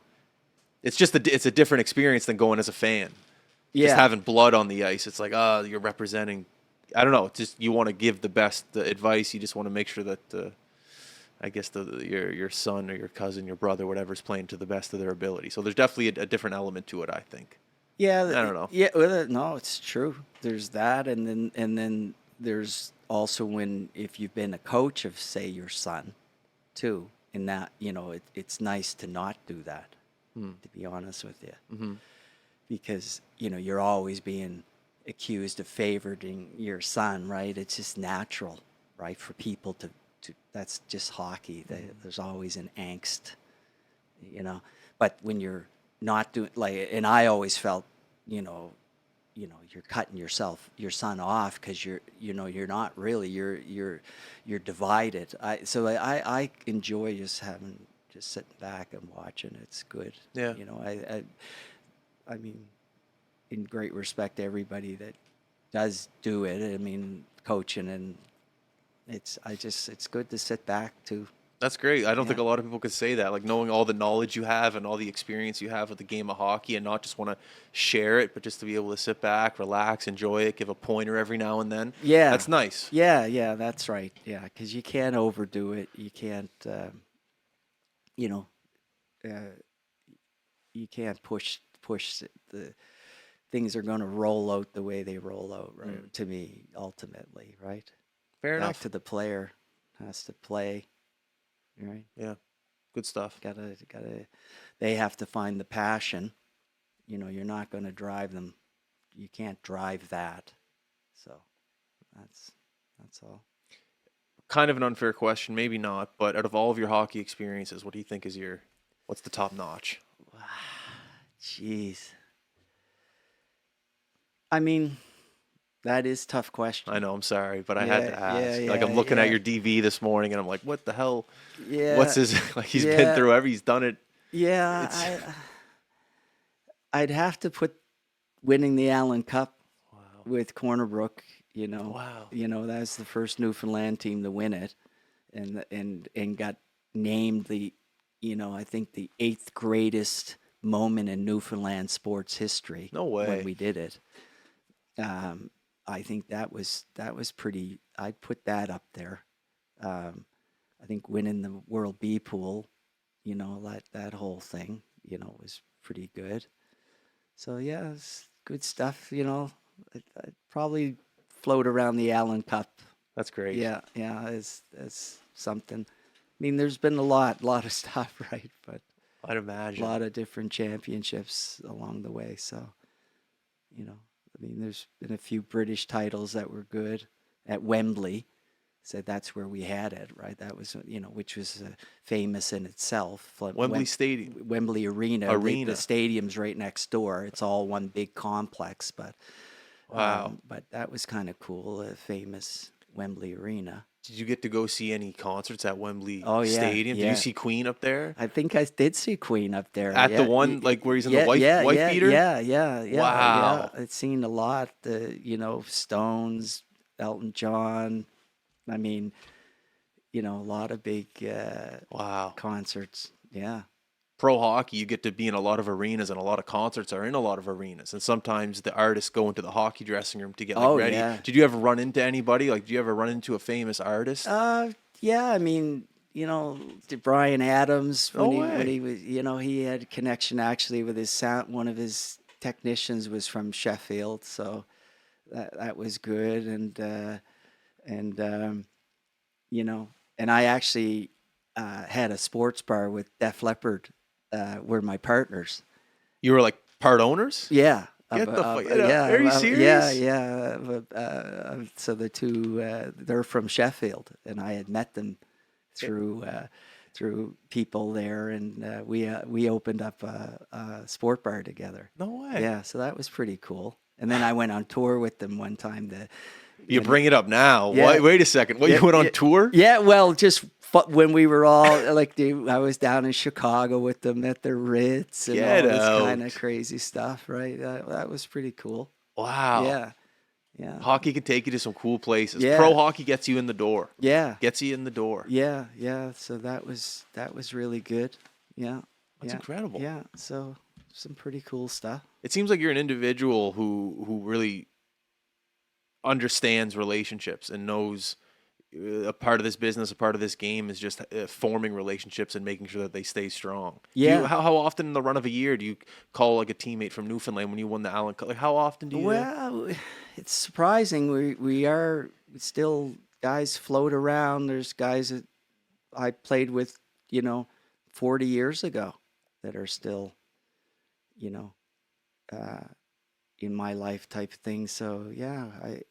It's a different experience than going as a fan. Yeah. Just having blood on the ice. It's like, you're representing. I don't know. It's just you want to give the best advice. You just want to make sure that I guess your son or your cousin, your brother, whatever, is playing to the best of their ability. So there's definitely a different element to it, I think. Yeah, I don't know. Yeah, well, no, it's true. There's that, and then there's also if you've been a coach of, say, your son, too, and that it's nice to not do that. To be honest with you, because you're always being accused of favoring your son, right? It's just natural, right, for people to that's just hockey. There's always an angst, But when you're not doing and I always felt, you're cutting your son off because you're not really you're divided. I enjoy just sitting back and watching. It's good. Yeah. I mean, in great respect to everybody that does do it. I mean, coaching, and it's good to sit back too. That's great. I don't think a lot of people could say that, like knowing all the knowledge you have and all the experience you have with the game of hockey, and not just want to share it, but just to be able to sit back, relax, enjoy it, give a pointer every now and then. Yeah. That's nice. Yeah, that's right. Yeah, because you can't overdo it. You can't, you can't push the things are going to roll out the way they roll out, right? To me, ultimately, right? Fair enough. Back to the player has to play. Right. Yeah. Good stuff. They have to find the passion. You're not going to drive them. You can't drive that. So that's all. Kind of an unfair question, maybe not, but out of all of your hockey experiences, what do you think is what's the top notch? Jeez. I mean, that is a tough question. I know, I'm sorry, but I had to ask. Yeah, I'm looking at your DV this morning, and I'm like, what the hell? Yeah. What's his, he's been through he's done it. Yeah, I'd have to put winning the Allen Cup with Corner Brook, Wow. That's the first Newfoundland team to win it, and got named I think the 8th greatest moment in Newfoundland sports history. No way. When we did it. I think that was pretty. I'd put that up there. I think winning the World B Pool, that whole thing, was pretty good. So yeah, it's good stuff. I'd probably float around the Allen Cup. That's great. Yeah, as something. I mean, there's been a lot of stuff, right? But I'd imagine a lot of different championships along the way. So, I mean, there's been a few British titles that were good at Wembley. So that's where we had it, right? That was, which was famous in itself. Wembley Stadium. Wembley Arena. The stadium's right next door. It's all one big complex, but wow. But that was kind of cool, a famous Wembley Arena. Did you get to go see any concerts at Wembley Stadium? Yeah. Did you see Queen up there? I think I did see Queen up there. At the one, where he's in the white beater? Yeah. Wow. Yeah. I've seen a lot, Stones, Elton John. I mean, a lot of big Wow. concerts. Yeah. Pro hockey, you get to be in a lot of arenas, and a lot of concerts are in a lot of arenas. And sometimes the artists go into the hockey dressing room to get like Oh ready. yeah. Did you ever run into anybody? Like, did you ever run into a famous artist? Yeah. I mean, Brian Adams No when way. he was, he had a connection actually with his sound. One of his technicians was from Sheffield, so that was good. And you know, and I actually had a sports bar with Def Leppard, were my partners. You were like part owners? Yeah. Get the fuck. Yeah, Are you yeah, serious? yeah. So the two, they're from Sheffield, and I had met them through through people there, and we opened up a sport bar together. No way. Yeah, so that was pretty cool. And then I went on tour with them one time. You When bring it up now. Yeah. Wait a second. What, you went on tour? Yeah, well, just when we were all like, I was down in Chicago with them at the Ritz and Get all this kind of out. crazy stuff, right? That was pretty cool. Wow. Yeah, yeah, Hockey can take you to some cool places. yeah, Pro hockey gets you in the door. yeah, Gets you in the door. yeah. So that was really good. Yeah, That's yeah, incredible. yeah. So some pretty cool stuff. It seems like you're an individual who really understands relationships and knows a part of this business, a part of this game is just forming relationships and making sure that they stay strong. Yeah. How often in the run of a year do you call like a teammate from Newfoundland when you won the Allen Cup? Like how often do you? Well, it's surprising. We are still guys float around. There's guys that I played with, 40 years ago that are still, you know, uh, in my life type thing. So yeah, I,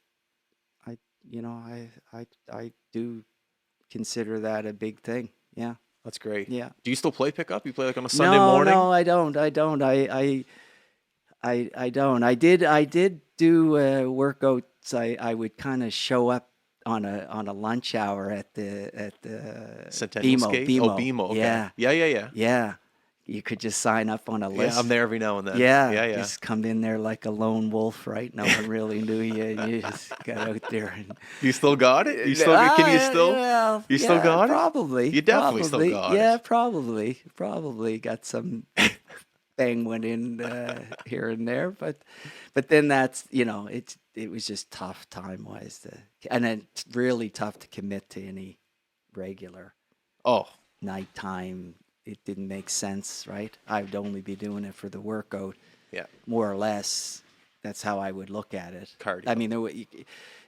I do consider that a big thing. Yeah, That's great. yeah. Do you still play pickup? You play like on a Sunday No, morning? no, I don't. I don't. I don't. I did do workouts. I would kind of show up on a lunch hour at the Centennial skate? Oh, BMO. BMO. Okay. Yeah, Yeah. yeah. You could just sign up on a Yeah, I'm list. there every now and then. Yeah, Yeah. just come in there like a lone wolf, right? No one really knew you. You just got out there and You still got it? You still can you still well, you still yeah, got it? probably, You definitely still probably, got yeah, it. probably got some bang went in here and there, but then that's it was just tough time wise and then it's really tough to commit to any regular Oh, nighttime. It didn't make sense, right? I would only be doing it for the workout, yeah. more or less. That's how I would look at it. Cardio. I mean,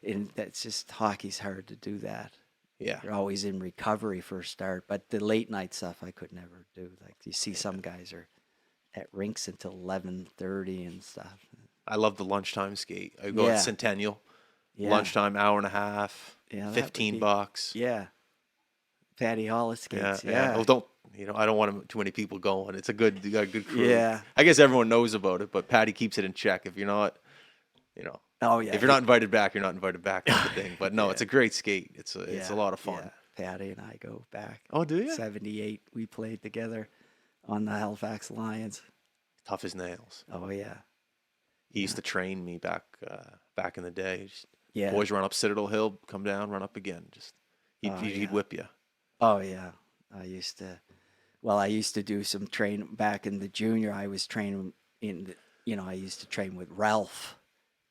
and that's just hockey's hard to do that. Yeah. You're always in recovery for a start, but the late night stuff I could never do. Like you see some guys are at rinks until 11:30 and stuff. I love the lunchtime skate. I go Yeah. at Centennial. Yeah. Lunchtime, hour and a half. Yeah, that would 15 be- bucks. Yeah. Patty Hollis Yeah, skates. yeah. Yeah. Well, I don't want too many people going. It's you got a good crew. Yeah. I guess everyone knows about it, but Patty keeps it in check. If you're not, Oh yeah. if you're not invited back, you're not invited back. That's the thing. But no, Yeah. it's a great skate. It's a Yeah, lot of fun. yeah. Patty and I go back. Oh, do you? 78. We played together on the Halifax Lions. Tough as nails. Oh yeah. He used to train me back in the day. Just, Yeah. boys run up Citadel Hill, come down, run up again. Just Oh, he'd yeah. whip you. Oh yeah. I used to do some train back in the junior. I was training I used to train with Ralph,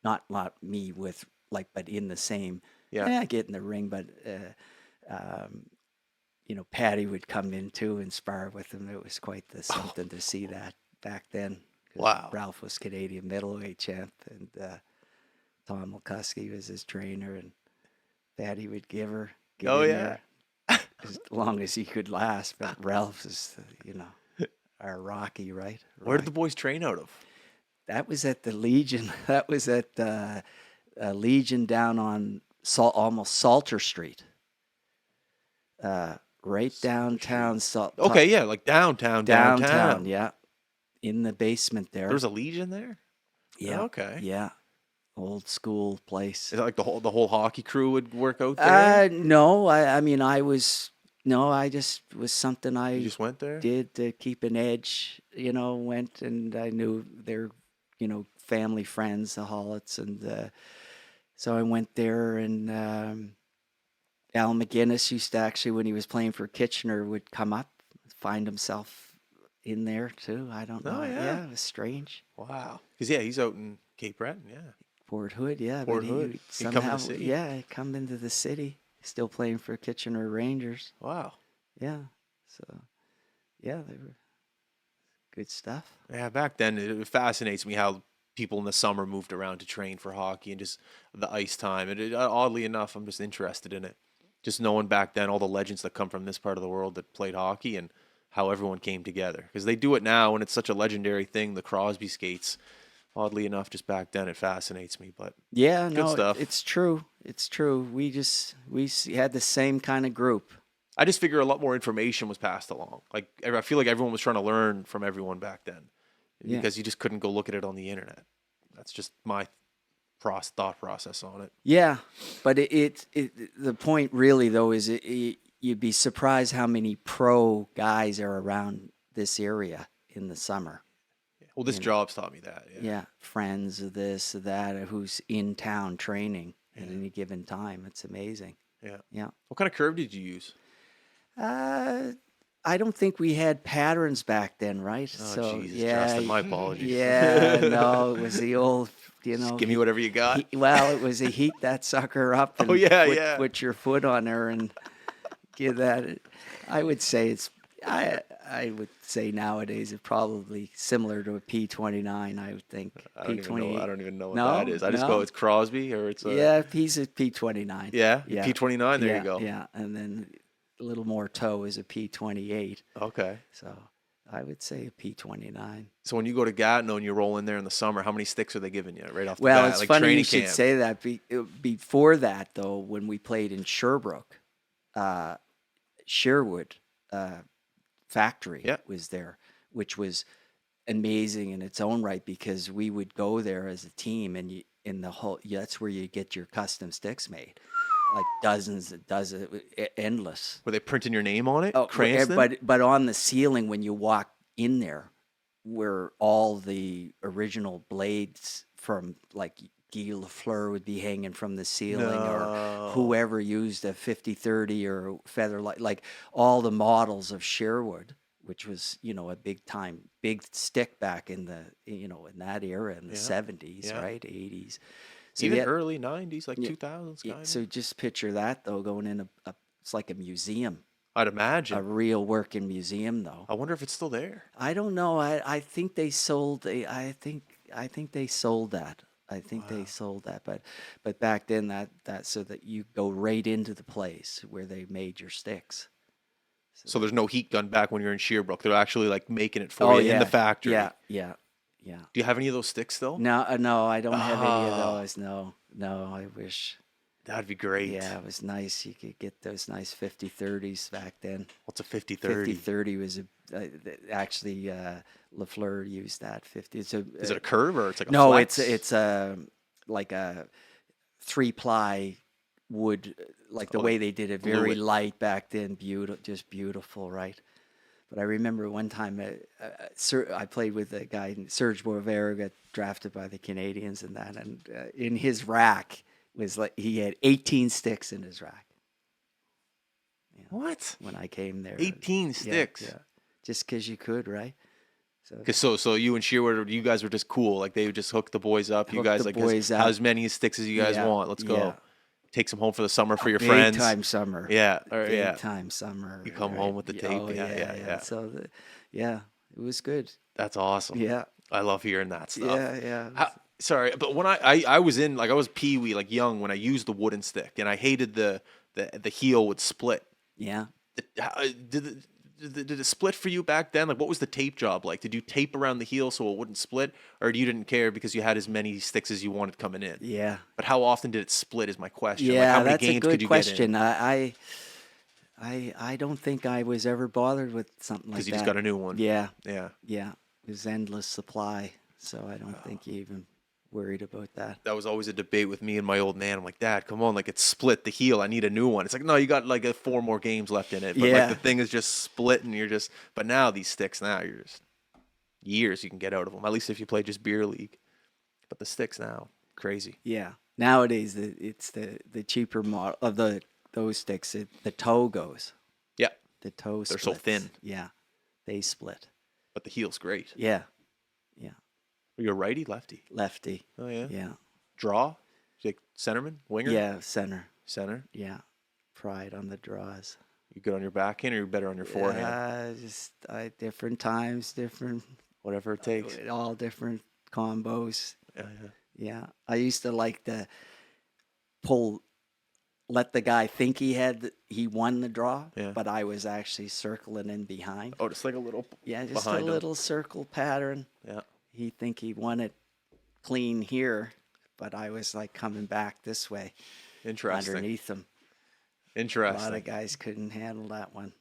not me with but in the same. Yeah. Get in the ring, but Patty would come in too and spar with him. It was quite something to see that back then. 'Cause Wow. Ralph was Canadian middleweight champ, and Tom Mulkusky was his trainer, and Patty would get Oh, in yeah. there as long as he could last. But Ralph is, our Rocky, right? Where did the boys train out of? That was at the Legion. That was at Legion down on almost Salter Street. Right downtown. Okay, yeah, like downtown. Downtown, yeah. In the basement there. There was a Legion there? Yeah. Okay. Yeah. Old school place. Is that like the whole hockey crew would work out there? No, I just was something I You just went there? did to keep an edge, went and I knew they're, family friends, the Hollits, and so I went there and Al McGinnis used to actually, when he was playing for Kitchener, would come up, find himself in there too. I don't Oh know. yeah. Yeah, it was strange. Wow. Because yeah, he's out in Cape Breton. Yeah. Fort Hood, yeah, but Port he Hood. would He come in the somehow, city. yeah, he come into the city, still playing for Kitchener Rangers. Wow. Yeah, so yeah, they were good stuff. Yeah. Back then, it fascinates me how people in the summer moved around to train for hockey and just the ice time. Oddly enough, I'm just interested in it. Just knowing back then all the legends that come from this part of the world that played hockey and how everyone came together. Because they do it now and it's such a legendary thing, the Crosby skates. Oddly enough, just back then it fascinates me. But Yeah, good no, stuff. it's true. It's true. Had the same kind of group. I just figure a lot more information was passed along. Like I feel like everyone was trying to learn from everyone back then Yeah. because you just couldn't go look at it on the internet. That's just my thought process on it. Yeah, but the point really though is you'd be surprised how many pro guys are around this area in the summer. Well, this You know, job's taught me that. Yeah. yeah, friends of this, of that, who's in town training at Yeah. any given time. It's amazing. Yeah. Yeah. What kind of curve did you use? Uh, I don't think we had patterns back then, right? Oh, So Jesus, yeah, Justin, my apologies. yeah, no, it was the old, Just give me whatever you got. well, it was a heat that sucker up and Oh, yeah, put, yeah. put your foot on her and give that. I would say I would say nowadays it's probably similar to a P29. I would think I don't even know. I don't even know what No, that is. I just go. no. It's Crosby or it's a. Yeah, he's a P29. Yeah. Yeah. P29. There yeah, you go. Yeah, and then a little more toe is a P28. Okay. So I would say a P29. So when you go to Gatineau and you roll in there in the summer, how many sticks are they giving you right off the Well, bat? it's Like funny you training should camp. say that. Before that, though, when we played in Sherbrooke, uh, Sherwood factory Yeah. was there, which was amazing in its own right because we would go there as a team and that's where you get your custom sticks made, like dozens, endless. Were they printing your name on it? Oh, Cranston? but on the ceiling when you walk in there, where all the original blades from like Guy Lafleur would be hanging from the ceiling, or No. whoever used a 50-30 or Featherlight, like all the models of Sherwood, which was a big stick back in the in that era in the Yeah. 70s, Yeah. right, 80s. So Even yeah, early 90s, like yeah, 2000s yeah, kind of. so just picture that though going in it's like a museum, I'd a imagine. real working museum though. I wonder if it's still there. I don't know. I think they sold. I think they sold that. I think they Wow. sold that. But back then that so that you go right into the place where they made your sticks. So there's no heat gun back when you're in Sherbrooke. They're actually like making it for Oh you yeah, in the factory. yeah, yeah, yeah. Do you have any of those sticks still? No, no, I don't have any of Oh, those. No, no. I wish. that'd be great. Yeah, it was nice. You could get those nice 50-30s back then. What's a 50-30? 50-30 was actually Lafleur used that 50. It's a Is it a curve or it's like a No, flex? it's a like a 3-ply wood, like the Oh, way they did it, glue very it. light back then, just beautiful, right? But I remember one time, I played with a guy, Serge Boisvert, got drafted by the Canadians, and in his rack was like he had 18 sticks in his rack. What? When I came there, 18 Yeah, sticks. yeah, just because you could, right? So Cause so you and Sherwood, you guys were just cool. Like they would just hook the boys up. You Hook guys the like boys have up. as many sticks as you guys Yeah, want. Let's go. yeah. Take some home for the summer for your big friends. time summer. Yeah. Or, Big yeah. time summer. You come right? home with the tape. Oh, Yeah. So, yeah, it was good. That's awesome. Yeah, I love hearing that stuff. yeah. Sorry, but when I was in like I was peewee, like young when I used the wooden stick, and I hated the heel would split. Yeah. Did it split for you back then? Like, what was the tape job like? Did you tape around the heel so it wouldn't split, or you didn't care because you had as many sticks as you wanted coming in? Yeah. But how often did it split? Is my question. Like, Yeah, how many that's a games good could you question. get in? I don't think I was ever bothered with something like that. Because you just got a new one. Yeah, Yeah. yeah. It was endless supply, so I don't think you even worried about that. That was always a debate with me and my old man. I'm like, Dad, come on, like it's split the heel. I need a new one. It's like, no, you got like 4 more games left in it. But Yeah. like the thing is just split, and but now these sticks you're just years you can get out of them. At least if you play just beer league. But the sticks now, crazy. Yeah. Nowadays, it's the cheaper model of the those sticks, the toe goes. Yeah, The toe they're so splits. thin. Yeah, they split. but the heel's great. Yeah, yeah. You're righty, lefty. Lefty. Oh yeah. Yeah, Draw, like centerman, winger, yeah. Center. center. Yeah, pride on the draws. You good on your backhand, or you're better on your forehand? Just different times, different, Whatever it takes. all different combos. Yeah, yeah. Yeah, I used to like to pull, let the guy think he won the draw, Yeah. but I was actually circling in behind. Oh, just like a little. Yeah, just a behind him. little circle pattern. Yeah. He'd think he won it clean here, but I was like coming back this way Interesting. underneath him. A Interesting. lot of guys couldn't handle that one.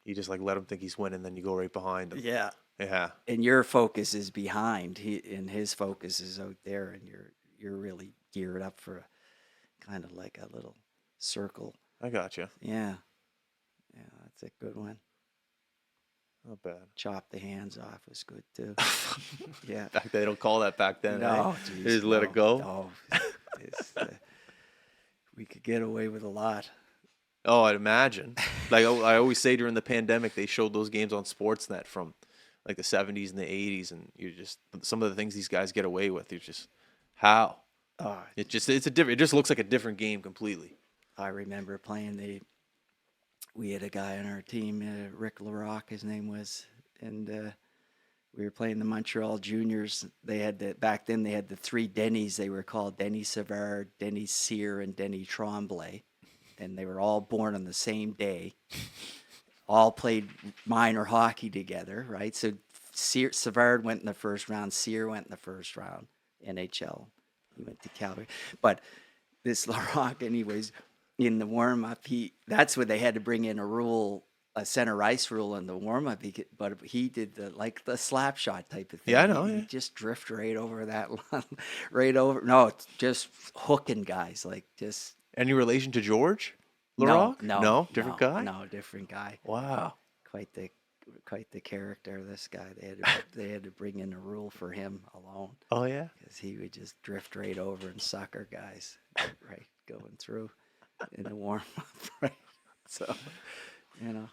You just like let him think he's winning, then you go right behind him. Yeah. Yeah. And your focus is behind. And his focus is out there, and you're really geared up for kind of like a little circle. I got you. Yeah. Yeah, that's a good one. Not bad. Chop the hands off was good too. Yeah. Back they don't call that back then. No, eh? geez, They just let it go. No, we could get away with a lot. Oh, I'd imagine. Like I always say, during the pandemic, they showed those games on Sportsnet from like the 70s and the 80s, and you're just some of the things these guys get away with. You're just how Oh, it's a different. It just looks like a different game completely. I remember playing we had a guy on our team, Rick LaRock, his name was, and we were playing the Montreal Juniors. Back then they had the three Denny's. They were called Denny Savard, Denny Cyr, and Denny Tremblay, and they were all born on the same day. All played minor hockey together, right? So Savard went in the first round, Cyr went in the first round, NHL. He went to Calgary. But this LaRock, anyways, in the warm-up, that's where they had to bring in a center ice rule in the warm-up. But he did the slap shot type of thing. Yeah, I know. He just drift right over that line, right over. No, it's just hooking guys, like just. Any relation to George No, LaRock? Different guy. No, different guy. Wow. Quite the character. This guy. They had to bring in a rule for him alone, Oh yeah. because he would just drift right over and sucker guys right going through in the warm up. Right. So, you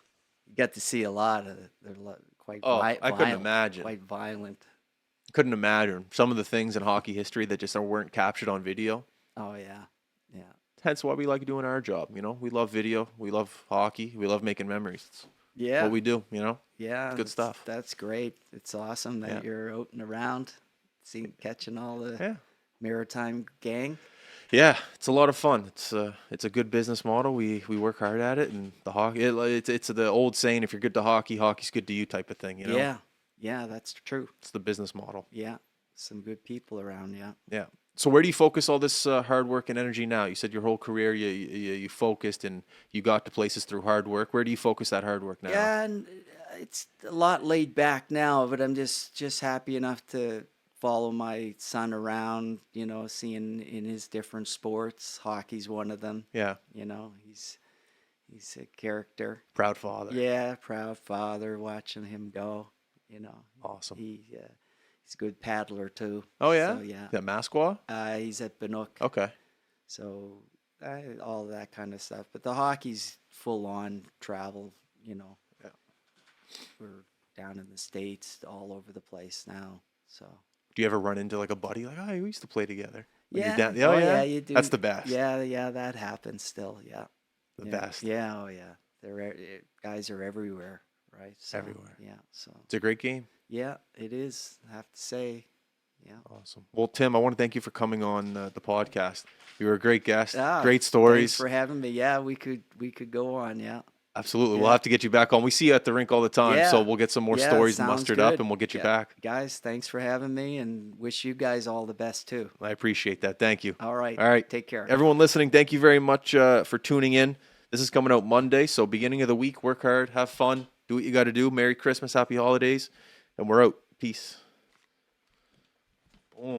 got to see a lot of it. They're quite Oh, I violent. couldn't imagine. Quite violent. Couldn't imagine some of the things in hockey history that just weren't captured on video. Oh yeah, yeah. Hence why we like doing our job. We love video. We love hockey. We love making memories. It's Yeah. what we do. Yeah, Good stuff. That's great. It's awesome that Yeah. you're out and around, catching all the Yeah. maritime gang. Yeah, it's a lot of fun. It's a good business model. We work hard at it, and the hockey. It's the old saying: if you're good to hockey, hockey's good to you, type of thing. Yeah, that's true. It's the business model. Yeah, some good people around. Yeah. Yeah. So where do you focus all this hard work and energy now? You said your whole career you focused and you got to places through hard work. Where do you focus that hard work now? Yeah, and it's a lot laid back now, but I'm just happy enough to follow my son around, seeing in his different sports. Hockey's one of them. Yeah. He's a character. Proud father. Yeah, proud father, watching him go, Awesome. He's a good paddler too. Oh yeah. So, yeah. That Masquaw. He's at Binook. Okay. So all that kind of stuff. But the hockey's full on travel, Yeah. We're down in the States, all over the place now. So Do you ever run into like a buddy like, we used to play together? When you're yeah, down- oh, yeah. you do. That's the best. Yeah, that happens still. Yeah, The yeah. best. Yeah, oh yeah. Guys are everywhere, right? So, Everywhere. Yeah. So It's a great game. yeah, it is. I have to say, yeah. Awesome. Well, Tim, I want to thank you for coming on the podcast. You were a great guest. Ah, Great Thanks stories. for having me. Yeah, we could go on. Yeah. Absolutely. Yeah. We'll have to get you back on. We see you at the rink all the time, Yeah. so we'll get some more Yeah, stories sounds mustered up good. and we'll get you Yeah. back. Guys, thanks for having me, and wish you guys all the best too. I appreciate that. Thank you. All right. All right. Take care. Everyone listening, thank you very much for tuning in. This is coming out Monday, so beginning of the week, work hard, have fun, do what you got to do. Merry Christmas, happy holidays, and we're out. Peace. Boom.